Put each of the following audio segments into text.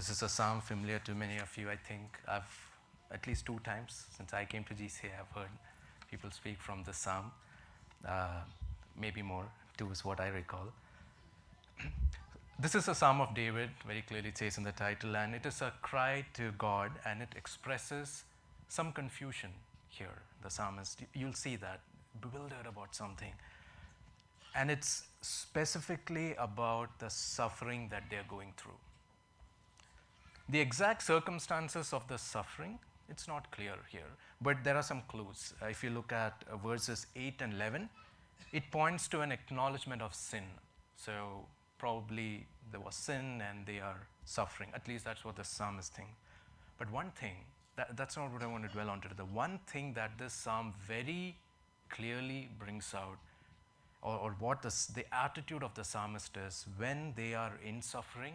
This is a psalm familiar to many of you. I think I've at least 2 times since I came to GCA, I've heard people speak from this psalm. Uh, Maybe more. 2 is what I recall. This is a psalm of David, very clearly it says in the title, and it is a cry to God, and it expresses some confusion here. The psalmist, you'll see that, bewildered about something. And it's specifically about the suffering that they're going through. The exact circumstances of the suffering, it's not clear here, but there are some clues. If you look at verses 8 and 11, it points to an acknowledgement of sin. So probably there was sin and they are suffering. At least that's what the psalmist thinks. But one thing, that's not what I want to dwell on today. The one thing that this psalm very clearly brings out, or what the attitude of the psalmist is, when they are in suffering,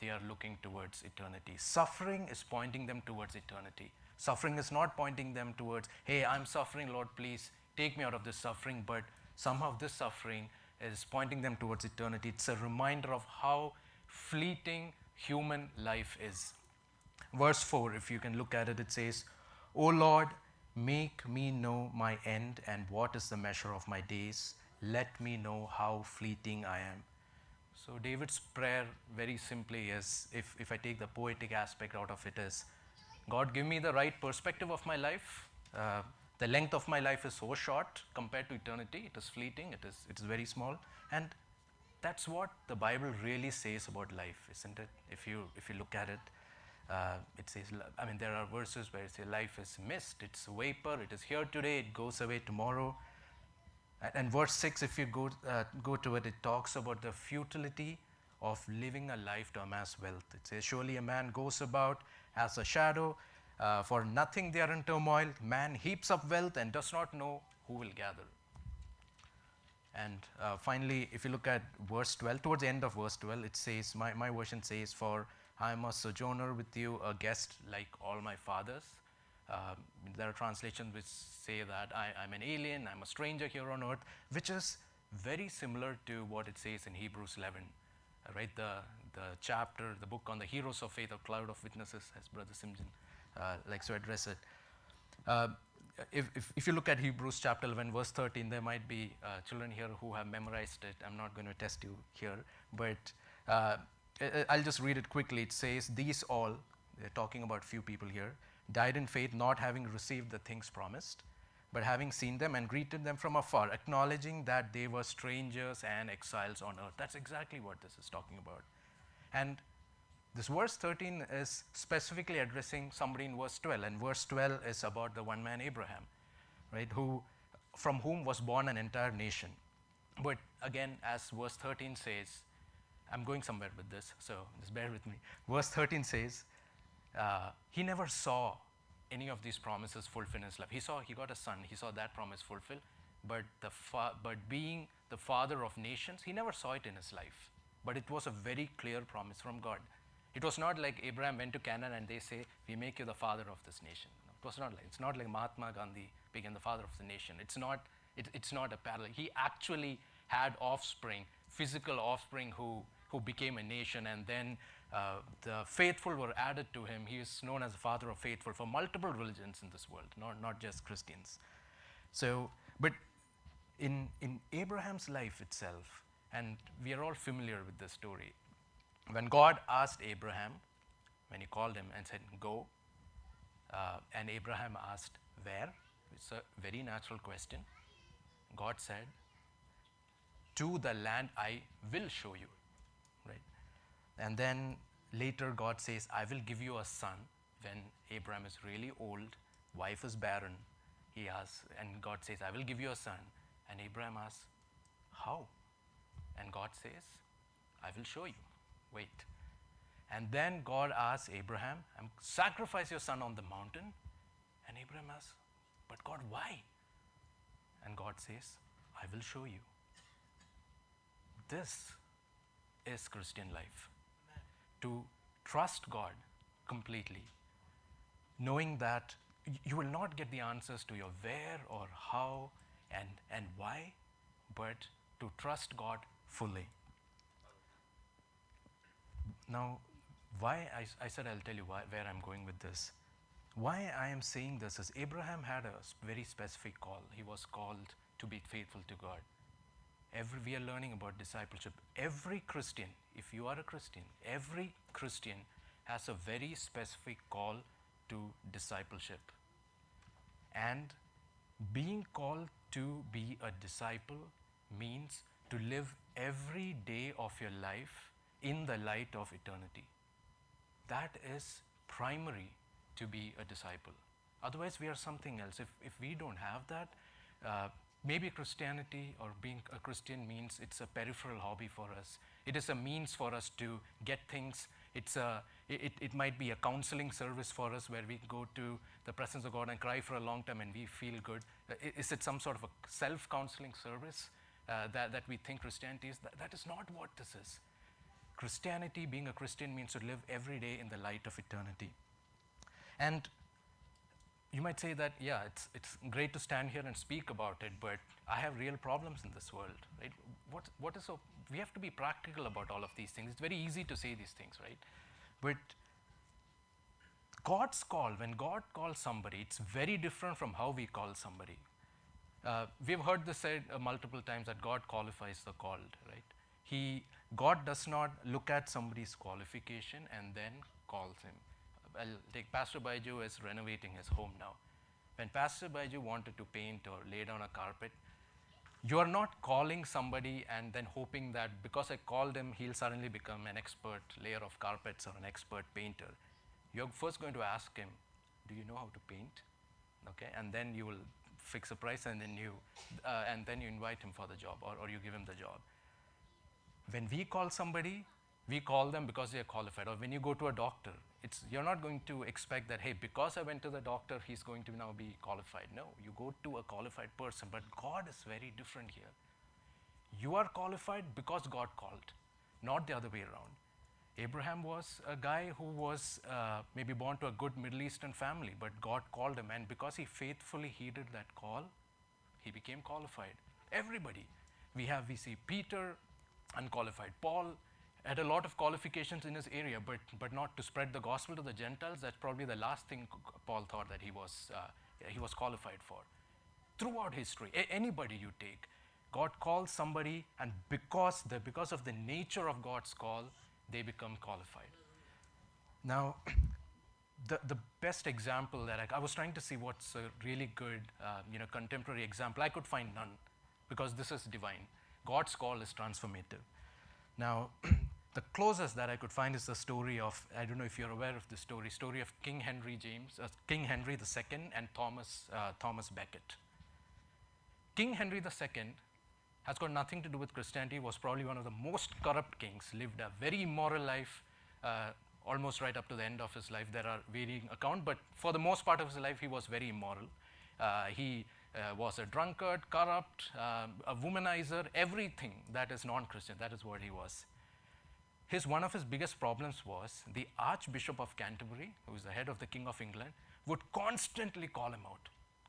they are looking towards eternity. Suffering is pointing them towards eternity. Suffering is not pointing them towards, hey, I'm suffering, Lord, please take me out of this suffering. But somehow this suffering is pointing them towards eternity. It's a reminder of how fleeting human life is. Verse 4, if you can look at it, it says, O Lord, make me know my end and what is the measure of my days. Let me know how fleeting I am. So David's prayer very simply is, if I take the poetic aspect out of it, is, God, give me the right perspective of my life. The length of my life is so short compared to eternity. It is fleeting. It is very small. And that's what the Bible really says about life, isn't it? If you look at it, it says, I mean, there are verses where it says life is mist. It's a vapor. It is here today. It goes away tomorrow. And verse 6, if you go to it, it talks about the futility of living a life to amass wealth. It says, surely a man goes about as a shadow, for nothing they are in turmoil. Man heaps up wealth and does not know who will gather. And finally, if you look at verse 12, towards the end of verse 12, it says, my version says, for I am a sojourner with you, a guest like all my fathers. There are translations which say that I'm an alien, I'm a stranger here on earth, which is very similar to what it says in Hebrews 11, right? The chapter, the book on the heroes of faith, a cloud of witnesses, as Brother Simjan likes to address it. If you look at Hebrews chapter 11, verse 13, there might be children here who have memorized it. I'm not going to test you here, but I'll just read it quickly. It says, these all, they're talking about few people here, died in faith, not having received the things promised, but having seen them and greeted them from afar, acknowledging that they were strangers and exiles on earth. That's exactly what this is talking about. And this verse 13 is specifically addressing somebody in verse 12, and verse 12 is about the one man Abraham, right, from whom was born an entire nation. But again, as verse 13 says, I'm going somewhere with this, so just bear with me. Verse 13 says, he never saw any of these promises fulfilled in his life. He got a son, he saw that promise fulfilled, but being the father of nations, he never saw it in his life. But it was a very clear promise from God. It was not like Abraham went to Canaan and they say, we make you the father of this nation. No, it was not like, it's not like Mahatma Gandhi became the father of the nation. It's not a parallel. He actually had offspring, physical offspring who became a nation, and then the faithful were added to him. He is known as the father of faithful for multiple religions in this world, not just Christians. So, but in Abraham's life itself, and we are all familiar with this story, when God asked Abraham, when he called him and said, go, and Abraham asked, where? It's a very natural question. God said, to the land I will show you, right? And then later God says, I will give you a son when Abraham is really old, wife is barren. He asks, and God says, I will give you a son. And Abraham asks, how? And God says, I will show you. Wait. And then God asks Abraham, sacrifice your son on the mountain. And Abraham asks, but God, why? And God says, I will show you. This is Christian life. Amen. To trust God completely, knowing that you will not get the answers to your where or how and why, but to trust God fully. Now, I said I'll tell you where I'm going with this. Why I am saying this is Abraham had a very specific call. He was called to be faithful to God. We are learning about discipleship. Every Christian, if you are a Christian, every Christian has a very specific call to discipleship. And being called to be a disciple means to live every day of your life in the light of eternity. That is primary to be a disciple. Otherwise, we are something else. If we don't have that, maybe Christianity or being a Christian means it's a peripheral hobby for us. It is a means for us to get things. It might be a counseling service for us where we go to the presence of God and cry for a long time and we feel good. Is it some sort of a self-counseling service that we think Christianity is? That is not what this is. Christianity, being a Christian, means to live every day in the light of eternity. And you might say that, yeah, it's great to stand here and speak about it, but I have real problems in this world, right? What is so? We have to be practical about all of these things. It's very easy to say these things, right? But God's call, when God calls somebody, it's very different from how we call somebody. We've heard this said multiple times that God qualifies the called, right? God does not look at somebody's qualification and then calls him. I'll take Pastor Baiju is renovating his home now. When Pastor Baiju wanted to paint or lay down a carpet, you are not calling somebody and then hoping that because I called him, he'll suddenly become an expert layer of carpets or an expert painter. You're first going to ask him, do you know how to paint? Okay, and then you will fix a price and then you invite him for the job or you give him the job. When we call somebody, we call them because they are qualified. Or when you go to a doctor, you're not going to expect that, hey, because I went to the doctor, he's going to now be qualified. No, you go to a qualified person, but God is very different here. You are qualified because God called, not the other way around. Abraham was a guy who was maybe born to a good Middle Eastern family, but God called him, and because he faithfully heeded that call, he became qualified. Everybody. We see Peter, unqualified. Paul had a lot of qualifications in his area, but not to spread the gospel to the Gentiles. That's probably the last thing Paul thought that he was qualified for. Throughout history, anybody you take, God calls somebody, and because of the nature of God's call, they become qualified. Now, the best example that I was trying to see what's a really good contemporary example. I could find none because this is divine. God's call is transformative. Now, the closest that I could find is the story of, I don't know if you're aware of the story of King Henry II and Thomas Becket. King Henry II has got nothing to do with Christianity, was probably one of the most corrupt kings, lived a very immoral life, almost right up to the end of his life. There are varying accounts, but for the most part of his life, he was very immoral. He was a drunkard, corrupt, a womanizer, everything that is non-Christian, that is what he was. One of his biggest problems was the Archbishop of Canterbury, who is the head of the King of England, would constantly call him out.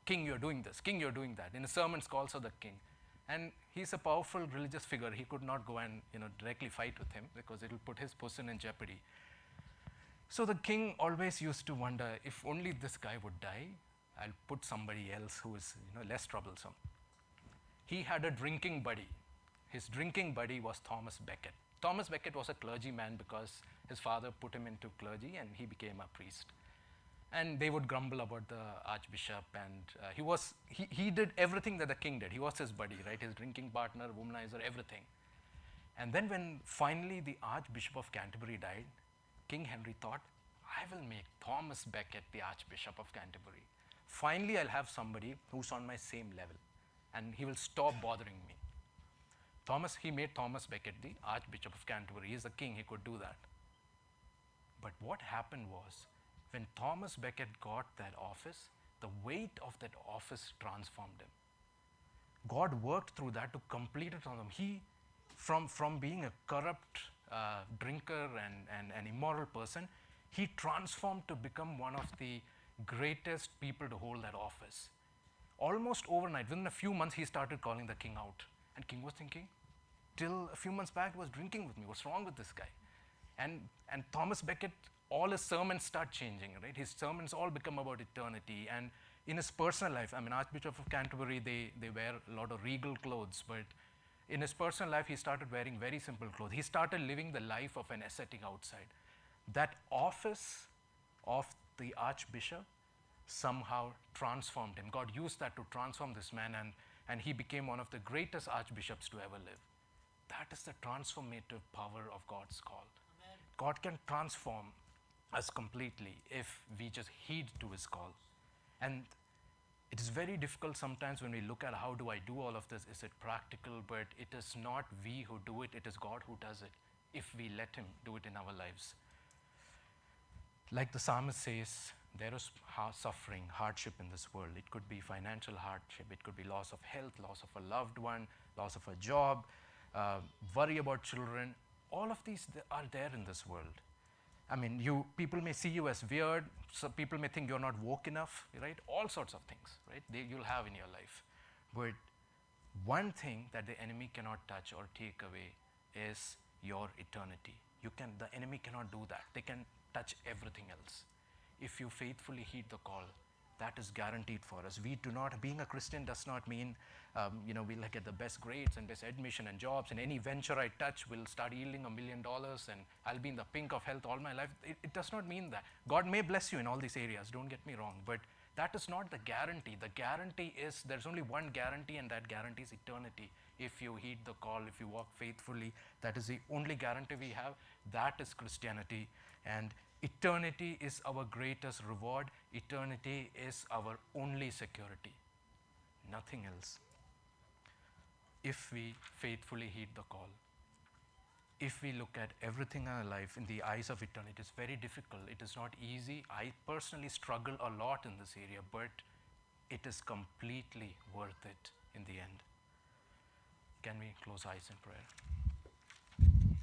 King, you're doing this. King, you're doing that. In his sermons, calls of the king. And he's a powerful religious figure. He could not go and directly fight with him because it will put his position in jeopardy. So the king always used to wonder, if only this guy would die, I'll put somebody else who is less troublesome. He had a drinking buddy. His drinking buddy was Thomas Becket. Thomas Becket was a clergyman because his father put him into clergy and he became a priest. And they would grumble about the archbishop, and he did everything that the king did. He was his buddy, right? His drinking partner, womanizer, everything. And then when finally the Archbishop of Canterbury died, King Henry thought, I will make Thomas Becket the Archbishop of Canterbury. Finally, I'll have somebody who's on my same level, and he will stop bothering me. He made Thomas Becket the Archbishop of Canterbury. He's the king, he could do that. But what happened was, when Thomas Becket got that office, the weight of that office transformed him. God worked through that to complete it on him. He, from being a corrupt drinker and an immoral person, he transformed to become one of the greatest people to hold that office. Almost overnight, within a few months, he started calling the king out. And king was thinking, till a few months back, he was drinking with me. What's wrong with this guy? And Thomas Becket, all his sermons start changing, right? His sermons all become about eternity. And in his personal life, I mean, Archbishop of Canterbury, they wear a lot of regal clothes, but in his personal life, he started wearing very simple clothes. He started living the life of an ascetic outside. That office of the Archbishop somehow transformed him. God used that to transform this man, and he became one of the greatest archbishops to ever live. That is the transformative power of God's call. Amen. God can transform us completely if we just heed to his call. And it is very difficult sometimes when we look at how do I do all of this, is it practical? But it is not we who do it, it is God who does it, if we let him do it in our lives. Like the psalmist says, there is suffering, hardship in this world. It could be financial hardship, it could be loss of health, loss of a loved one, loss of a job, worry about children. All of these are there in this world. I mean, people may see you as weird, so people may think you're not woke enough, right? All sorts of things, right? You'll have in your life. But one thing that the enemy cannot touch or take away is your eternity. The enemy cannot do that. They can touch everything else. If you faithfully heed the call, that is guaranteed for us. Being a Christian does not mean, we'll get the best grades and best admission and jobs, and any venture I touch will start yielding $1 million and I'll be in the pink of health all my life. It does not mean that. God may bless you in all these areas, don't get me wrong, but that is not the guarantee. The guarantee is, there's only one guarantee, and that guarantee is eternity. If you heed the call, if you walk faithfully, that is the only guarantee we have. That is Christianity. And eternity is our greatest reward. Eternity is our only security. Nothing else. If we faithfully heed the call, if we look at everything in our life in the eyes of eternity, it is very difficult. It is not easy. I personally struggle a lot in this area, but it is completely worth it in the end. Can we close eyes in prayer?